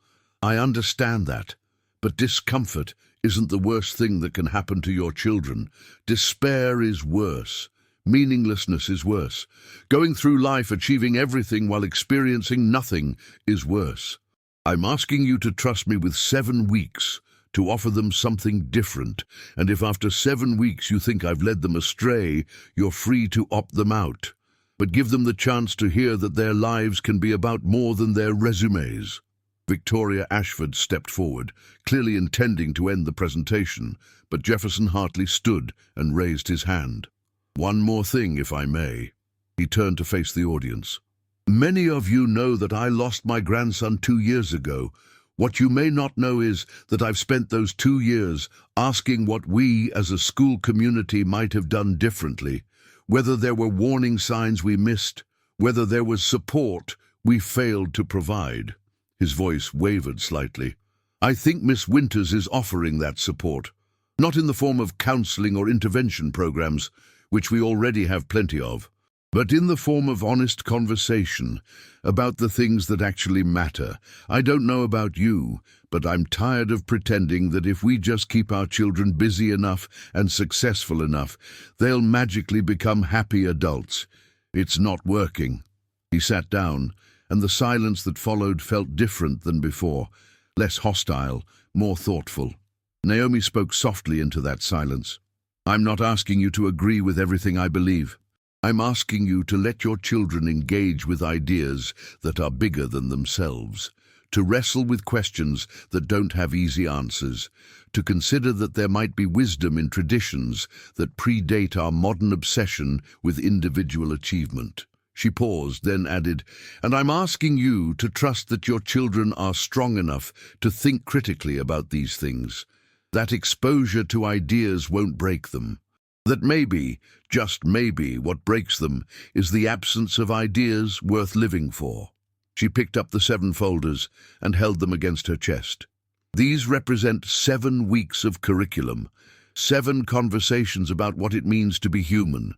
I understand that, but discomfort isn't the worst thing that can happen to your children. Despair is worse. Meaninglessness is worse. Going through life achieving everything while experiencing nothing is worse. I'm asking you to trust me with 7 weeks to offer them something different, and if after 7 weeks you think I've led them astray, you're free to opt them out. But give them the chance to hear that their lives can be about more than their resumes. Victoria Ashford stepped forward, clearly intending to end the presentation, but Jefferson Hartley stood and raised his hand. One more thing, if I may. He turned to face the audience. Many of you know that I lost my grandson 2 years ago. What you may not know is that I've spent those 2 years asking what we as a school community might have done differently, whether there were warning signs we missed, whether there was support we failed to provide. His voice wavered slightly. I think Miss Winters is offering that support, not in the form of counseling or intervention programs, which we already have plenty of, but in the form of honest conversation about the things that actually matter. I don't know about you, but I'm tired of pretending that if we just keep our children busy enough and successful enough, they'll magically become happy adults. It's not working. He sat down, and the silence that followed felt different than before, less hostile, more thoughtful. Naomi spoke softly into that silence. I'm not asking you to agree with everything I believe. I'm asking you to let your children engage with ideas that are bigger than themselves, to wrestle with questions that don't have easy answers, to consider that there might be wisdom in traditions that predate our modern obsession with individual achievement. She paused, then added, and I'm asking you to trust that your children are strong enough to think critically about these things, that exposure to ideas won't break them, that maybe, just maybe, what breaks them is the absence of ideas worth living for. She picked up the 7 folders and held them against her chest. These represent 7 weeks of curriculum, 7 conversations about what it means to be human,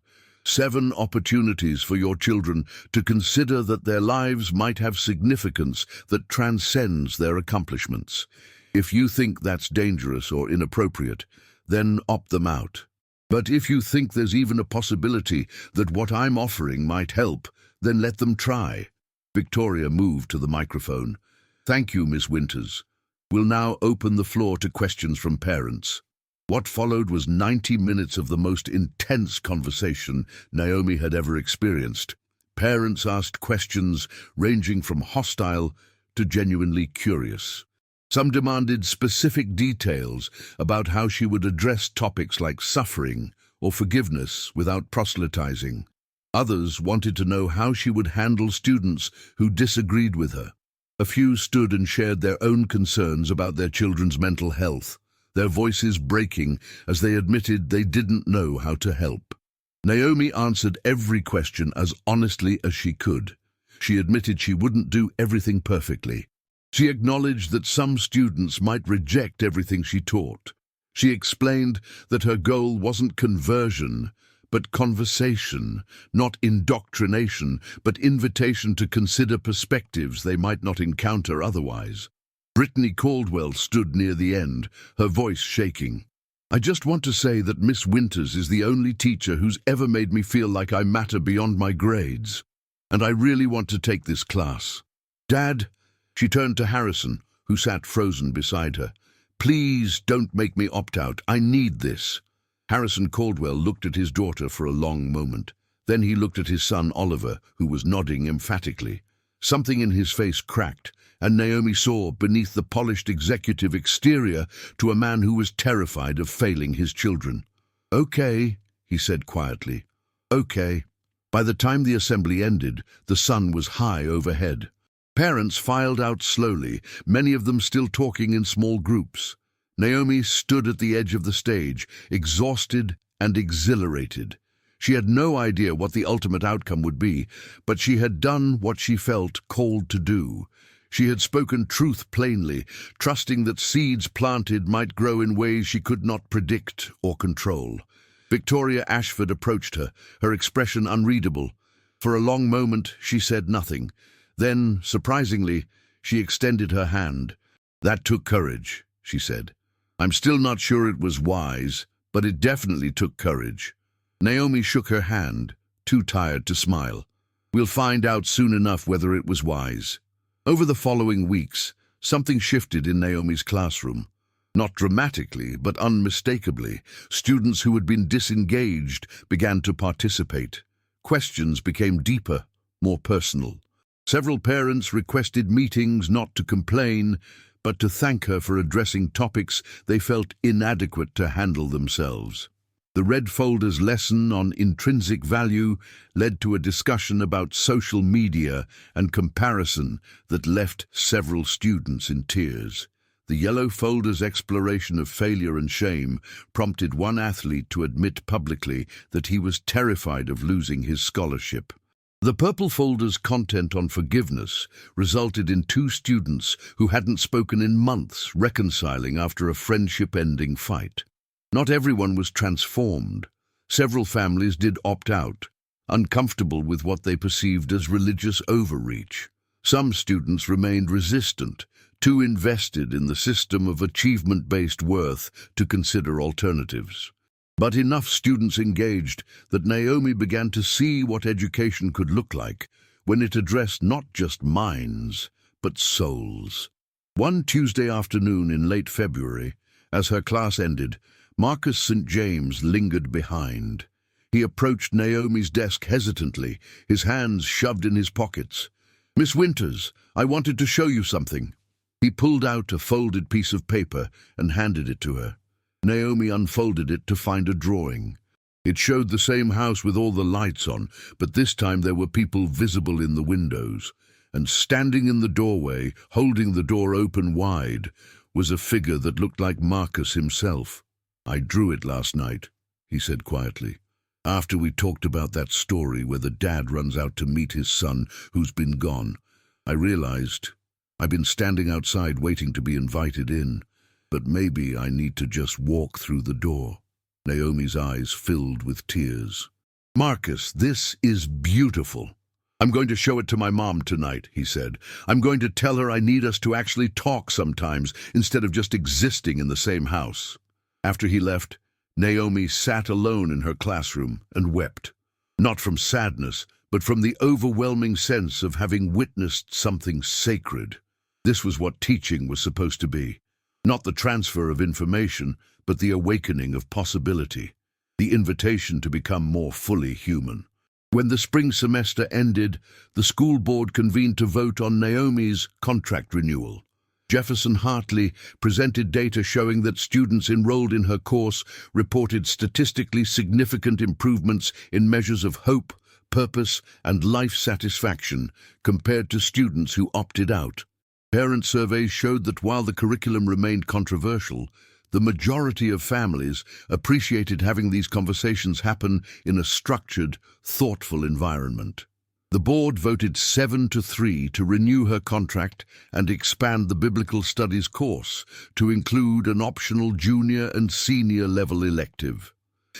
7 opportunities for your children to consider that their lives might have significance that transcends their accomplishments. If you think that's dangerous or inappropriate, then opt them out. But if you think there's even a possibility that what I'm offering might help, then let them try. Victoria moved to the microphone. Thank you, Miss Winters. We'll now open the floor to questions from parents. What followed was 90 minutes of the most intense conversation Naomi had ever experienced. Parents asked questions ranging from hostile to genuinely curious. Some demanded specific details about how she would address topics like suffering or forgiveness without proselytizing. Others wanted to know how she would handle students who disagreed with her. A few stood and shared their own concerns about their children's mental health, their voices breaking as they admitted they didn't know how to help. Naomi answered every question as honestly as she could. She admitted she wouldn't do everything perfectly. She acknowledged that some students might reject everything she taught. She explained that her goal wasn't conversion, but conversation, not indoctrination, but invitation to consider perspectives they might not encounter otherwise. Brittany Caldwell stood near the end, her voice shaking. I just want to say that Miss Winters is the only teacher who's ever made me feel like I matter beyond my grades. And I really want to take this class. Dad, she turned to Harrison, who sat frozen beside her. Please don't make me opt out. I need this. Harrison Caldwell looked at his daughter for a long moment. Then he looked at his son Oliver, who was nodding emphatically. Something in his face cracked, and Naomi saw beneath the polished executive exterior to a man who was terrified of failing his children. Okay, he said quietly. Okay. By the time the assembly ended, the sun was high overhead. Parents filed out slowly, many of them still talking in small groups. Naomi stood at the edge of the stage, exhausted and exhilarated. She had no idea what the ultimate outcome would be, but she had done what she felt called to do. She had spoken truth plainly, trusting that seeds planted might grow in ways she could not predict or control. Victoria Ashford approached her, her expression unreadable. For a long moment she said nothing. Then, surprisingly, she extended her hand. That took courage, she said. I'm still not sure it was wise, but it definitely took courage. Naomi shook her hand, too tired to smile. We'll find out soon enough whether it was wise. Over the following weeks, something shifted in Naomi's classroom. Not dramatically, but unmistakably, students who had been disengaged began to participate. Questions became deeper, more personal. Several parents requested meetings not to complain, but to thank her for addressing topics they felt inadequate to handle themselves. The Red Folder's lesson on intrinsic value led to a discussion about social media and comparison that left several students in tears. The Yellow Folder's exploration of failure and shame prompted one athlete to admit publicly that he was terrified of losing his scholarship. The Purple Folder's content on forgiveness resulted in 2 students who hadn't spoken in months reconciling after a friendship-ending fight. Not everyone was transformed. Several families did opt out, uncomfortable with what they perceived as religious overreach. Some students remained resistant, too invested in the system of achievement-based worth to consider alternatives. But enough students engaged that Naomi began to see what education could look like when it addressed not just minds, but souls. One Tuesday afternoon in late February, as her class ended, Marcus St. James lingered behind. He approached Naomi's desk hesitantly, his hands shoved in his pockets. "Miss Winters, I wanted to show you something." He pulled out a folded piece of paper and handed it to her. Naomi unfolded it to find a drawing. It showed the same house with all the lights on, but this time there were people visible in the windows. And standing in the doorway, holding the door open wide, was a figure that looked like Marcus himself. "I drew it last night," he said quietly, "after we talked about that story where the dad runs out to meet his son who's been gone. I realized I've been standing outside waiting to be invited in, but maybe I need to just walk through the door." Naomi's eyes filled with tears. "Marcus, this is beautiful. I'm going to show it to my mom tonight," he said. "I'm going to tell her I need us to actually talk sometimes instead of just existing in the same house." After he left, Naomi sat alone in her classroom and wept. Not from sadness, but from the overwhelming sense of having witnessed something sacred. This was what teaching was supposed to be. Not the transfer of information, but the awakening of possibility. The invitation to become more fully human. When the spring semester ended, the school board convened to vote on Naomi's contract renewal. Jefferson Hartley presented data showing that students enrolled in her course reported statistically significant improvements in measures of hope, purpose, and life satisfaction compared to students who opted out. Parent surveys showed that while the curriculum remained controversial, the majority of families appreciated having these conversations happen in a structured, thoughtful environment. The board voted 7-3 to renew her contract and expand the Biblical Studies course to include an optional junior and senior level elective.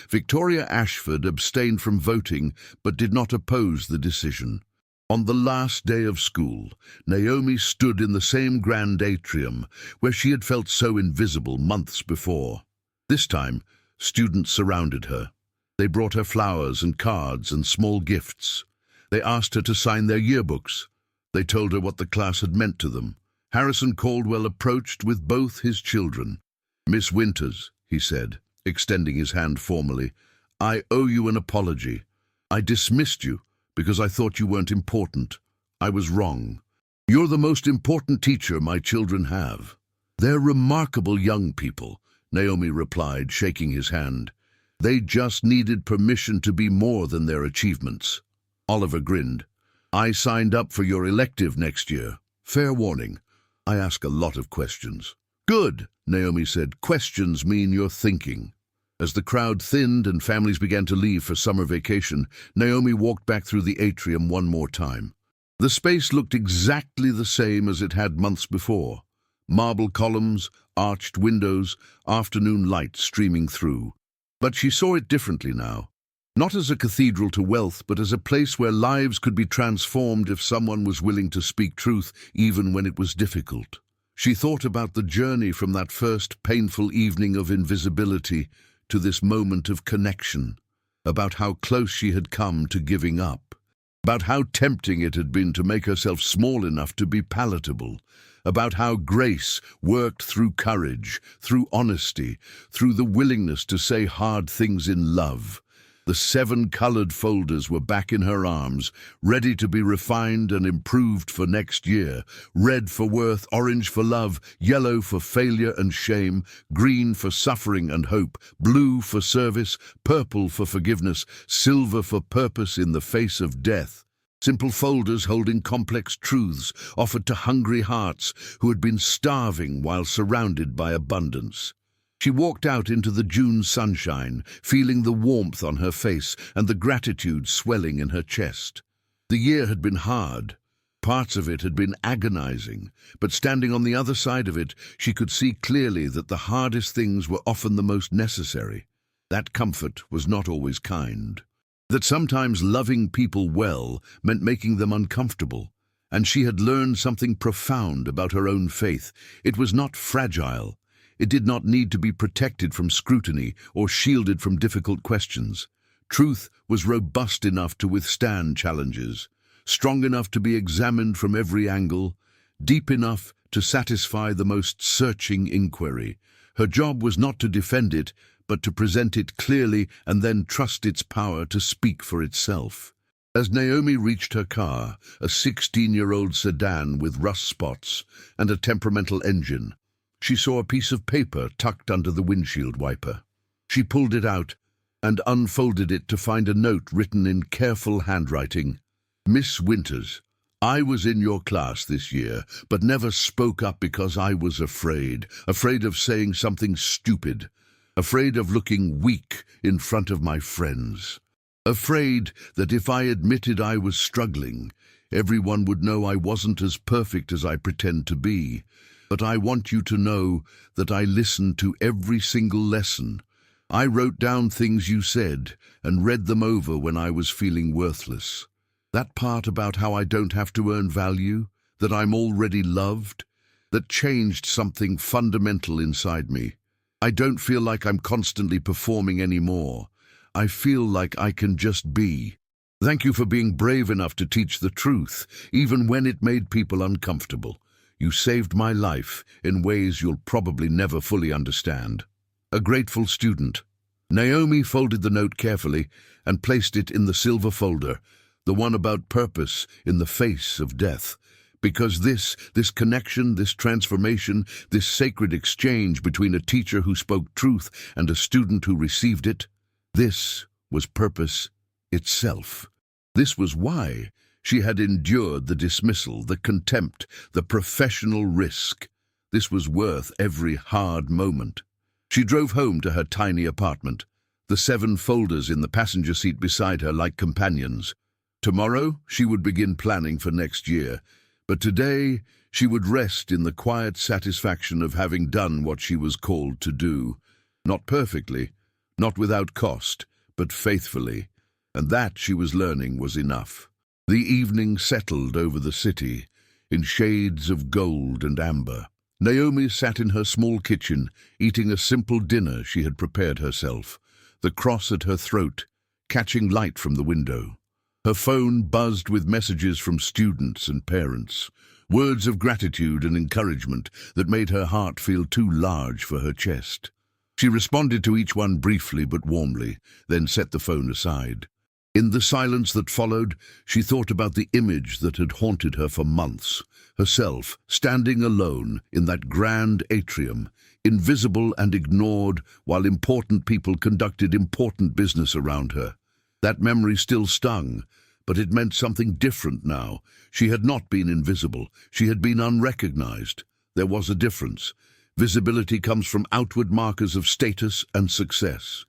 Victoria Ashford abstained from voting but did not oppose the decision. On the last day of school, Naomi stood in the same grand atrium where she had felt so invisible months before. This time, students surrounded her. They brought her flowers and cards and small gifts. They asked her to sign their yearbooks. They told her what the class had meant to them. Harrison Caldwell approached with both his children. "Miss Winters," he said, extending his hand formally, "I owe you an apology. I dismissed you because I thought you weren't important. I was wrong. You're the most important teacher my children have." "They're remarkable young people," Naomi replied, shaking his hand. "They just needed permission to be more than their achievements." Oliver grinned. "I signed up for your elective next year. Fair warning, I ask a lot of questions." "Good," Naomi said. "Questions mean you're thinking." As the crowd thinned and families began to leave for summer vacation, Naomi walked back through the atrium one more time. The space looked exactly the same as it had months before. Marble columns, arched windows, afternoon light streaming through. But she saw it differently now. Not as a cathedral to wealth, but as a place where lives could be transformed if someone was willing to speak truth even when it was difficult. She thought about the journey from that first painful evening of invisibility to this moment of connection, about how close she had come to giving up, about how tempting it had been to make herself small enough to be palatable, about how grace worked through courage, through honesty, through the willingness to say hard things in love. The 7 colored folders were back in her arms, ready to be refined and improved for next year. Red for worth, orange for love, yellow for failure and shame, green for suffering and hope, blue for service, purple for forgiveness, silver for purpose in the face of death. Simple folders holding complex truths offered to hungry hearts who had been starving while surrounded by abundance. She walked out into the June sunshine, feeling the warmth on her face and the gratitude swelling in her chest. The year had been hard. Parts of it had been agonizing, but standing on the other side of it, she could see clearly that the hardest things were often the most necessary. That comfort was not always kind. That sometimes loving people well meant making them uncomfortable. And she had learned something profound about her own faith. It was not fragile. It did not need to be protected from scrutiny or shielded from difficult questions. Truth was robust enough to withstand challenges, strong enough to be examined from every angle, deep enough to satisfy the most searching inquiry. Her job was not to defend it, but to present it clearly and then trust its power to speak for itself. As Naomi reached her car, a 16-year-old sedan with rust spots and a temperamental engine, she saw a piece of paper tucked under the windshield wiper. She pulled it out and unfolded it to find a note written in careful handwriting. Miss Winters, I was in your class this year, but never spoke up because I was afraid of saying something stupid, afraid of looking weak in front of my friends, afraid that if I admitted I was struggling, everyone would know I wasn't as perfect as I pretend to be. But I want you to know that I listened to every single lesson. I wrote down things you said and read them over when I was feeling worthless. That part about how I don't have to earn value, that I'm already loved, that changed something fundamental inside me. I don't feel like I'm constantly performing anymore. I feel like I can just be. Thank you for being brave enough to teach the truth, even when it made people uncomfortable. You saved my life in ways you'll probably never fully understand. A grateful student. Naomi folded the note carefully and placed it in the silver folder, the one about purpose in the face of death. Because this connection, this transformation, this sacred exchange between a teacher who spoke truth and a student who received it, this was purpose itself. This was why she had endured the dismissal, the contempt, the professional risk. This was worth every hard moment. She drove home to her tiny apartment, the 7 folders in the passenger seat beside her like companions. Tomorrow, she would begin planning for next year, but today she would rest in the quiet satisfaction of having done what she was called to do. Not perfectly, not without cost, but faithfully. And that, she was learning, was enough. The evening settled over the city, in shades of gold and amber. Naomi sat in her small kitchen, eating a simple dinner she had prepared herself, the cross at her throat, catching light from the window. Her phone buzzed with messages from students and parents, words of gratitude and encouragement that made her heart feel too large for her chest. She responded to each one briefly but warmly, then set the phone aside. In the silence that followed, she thought about the image that had haunted her for months, herself standing alone in that grand atrium, invisible and ignored while important people conducted important business around her. That memory still stung, but it meant something different now. She had not been invisible. She had been unrecognized. There was a difference. Visibility comes from outward markers of status and success.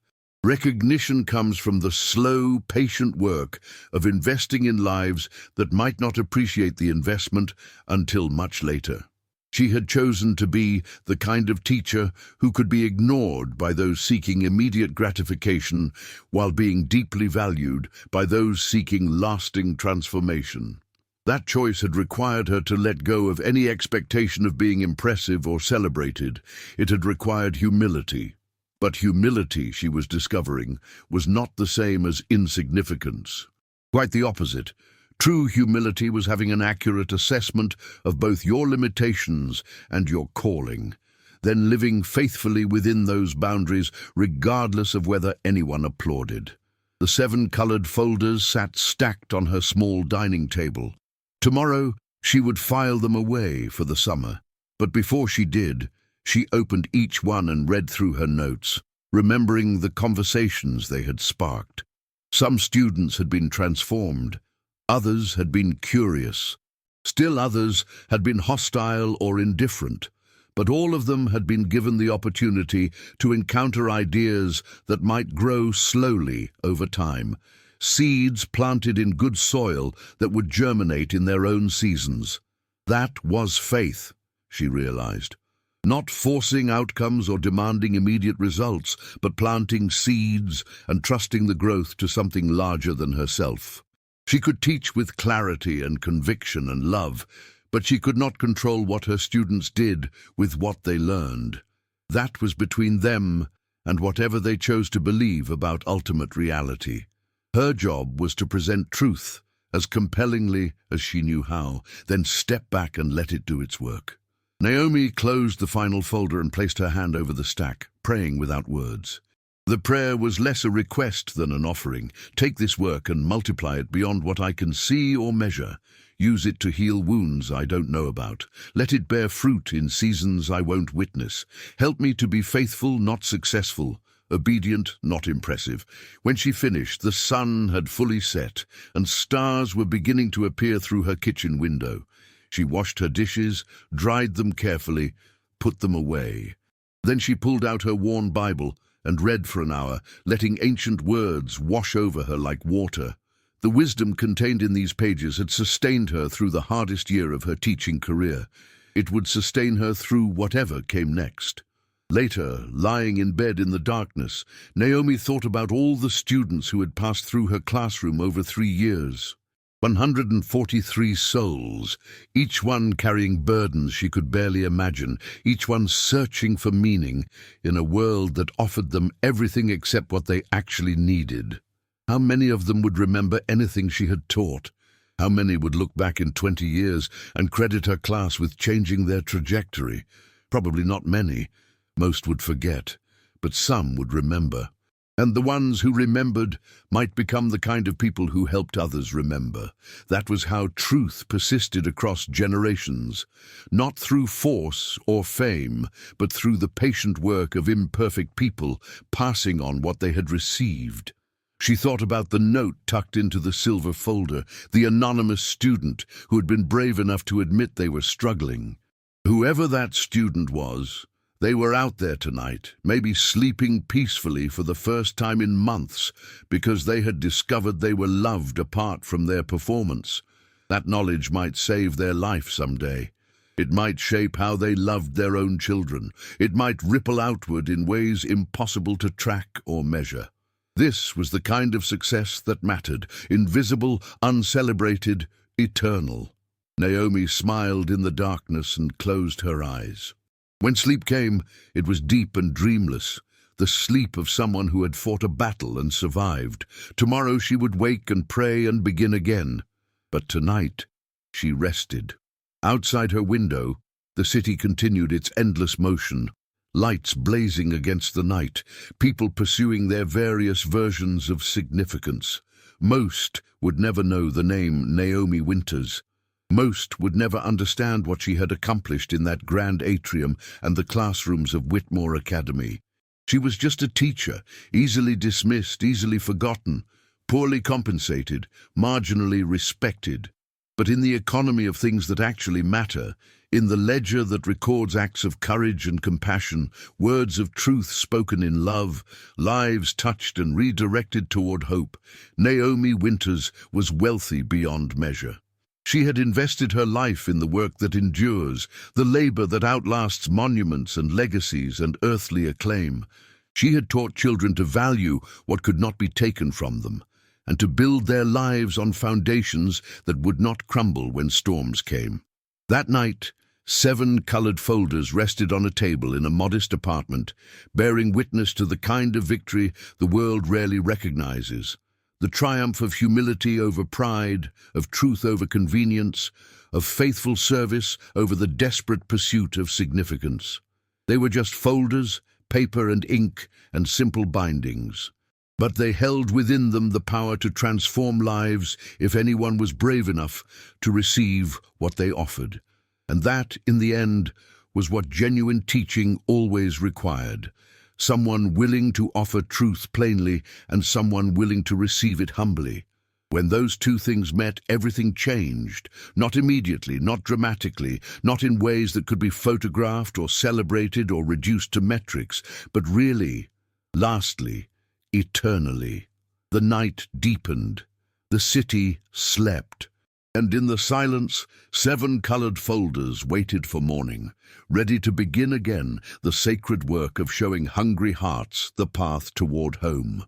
Recognition comes from the slow, patient work of investing in lives that might not appreciate the investment until much later. She had chosen to be the kind of teacher who could be ignored by those seeking immediate gratification while being deeply valued by those seeking lasting transformation. That choice had required her to let go of any expectation of being impressive or celebrated. It had required humility. But humility, she was discovering, was not the same as insignificance. Quite the opposite. True humility was having an accurate assessment of both your limitations and your calling, then living faithfully within those boundaries regardless of whether anyone applauded. The 7 colored folders sat stacked on her small dining table. Tomorrow she would file them away for the summer, but before she did, she opened each one and read through her notes, remembering the conversations they had sparked. Some students had been transformed, others had been curious, still others had been hostile or indifferent, but all of them had been given the opportunity to encounter ideas that might grow slowly over time, seeds planted in good soil that would germinate in their own seasons. That was faith, she realized. Not forcing outcomes or demanding immediate results, but planting seeds and trusting the growth to something larger than herself. She could teach with clarity and conviction and love, but she could not control what her students did with what they learned. That was between them and whatever they chose to believe about ultimate reality. Her job was to present truth as compellingly as she knew how, then step back and let it do its work. Naomi closed the final folder and placed her hand over the stack, praying without words. The prayer was less a request than an offering. Take this work and multiply it beyond what I can see or measure. Use it to heal wounds I don't know about. Let it bear fruit in seasons I won't witness. Help me to be faithful, not successful, obedient, not impressive. When she finished, the sun had fully set, and stars were beginning to appear through her kitchen window. She washed her dishes, dried them carefully, put them away. Then she pulled out her worn Bible and read for an hour, letting ancient words wash over her like water. The wisdom contained in these pages had sustained her through the hardest year of her teaching career. It would sustain her through whatever came next. Later, lying in bed in the darkness, Naomi thought about all the students who had passed through her classroom over 3 years. 143 souls, each one carrying burdens she could barely imagine, each one searching for meaning in a world that offered them everything except what they actually needed. How many of them would remember anything she had taught? How many would look back in 20 years and credit her class with changing their trajectory? Probably not many. Most would forget, but some would remember. And the ones who remembered might become the kind of people who helped others remember. That was how truth persisted across generations, not through force or fame, but through the patient work of imperfect people passing on what they had received. She thought about the note tucked into the silver folder, the anonymous student who had been brave enough to admit they were struggling. Whoever that student was, they were out there tonight, maybe sleeping peacefully for the first time in months because they had discovered they were loved apart from their performance. That knowledge might save their life someday. It might shape how they loved their own children. It might ripple outward in ways impossible to track or measure. This was the kind of success that mattered, invisible, uncelebrated, eternal. Naomi smiled in the darkness and closed her eyes. When sleep came, it was deep and dreamless, the sleep of someone who had fought a battle and survived. Tomorrow she would wake and pray and begin again. But tonight, she rested. Outside her window, the city continued its endless motion, lights blazing against the night, people pursuing their various versions of significance. Most would never know the name Naomi Winters. Most would never understand what she had accomplished in that grand atrium and the classrooms of Whitmore Academy. She was just a teacher, easily dismissed, easily forgotten, poorly compensated, marginally respected. But in the economy of things that actually matter, in the ledger that records acts of courage and compassion, words of truth spoken in love, lives touched and redirected toward hope, Naomi Winters was wealthy beyond measure. She had invested her life in the work that endures, the labor that outlasts monuments and legacies and earthly acclaim. She had taught children to value what could not be taken from them, and to build their lives on foundations that would not crumble when storms came. That night, 7 colored folders rested on a table in a modest apartment, bearing witness to the kind of victory the world rarely recognizes. The triumph of humility over pride, of truth over convenience, of faithful service over the desperate pursuit of significance. They were just folders, paper and ink, and simple bindings. But they held within them the power to transform lives if anyone was brave enough to receive what they offered. And that, in the end, was what genuine teaching always required. Someone willing to offer truth plainly and someone willing to receive it humbly. When those two things met, everything changed. Not immediately, not dramatically, not in ways that could be photographed or celebrated or reduced to metrics, but really, lastly, eternally. The night deepened. The city slept. And in the silence, 7 colored folders waited for morning, ready to begin again the sacred work of showing hungry hearts the path toward home.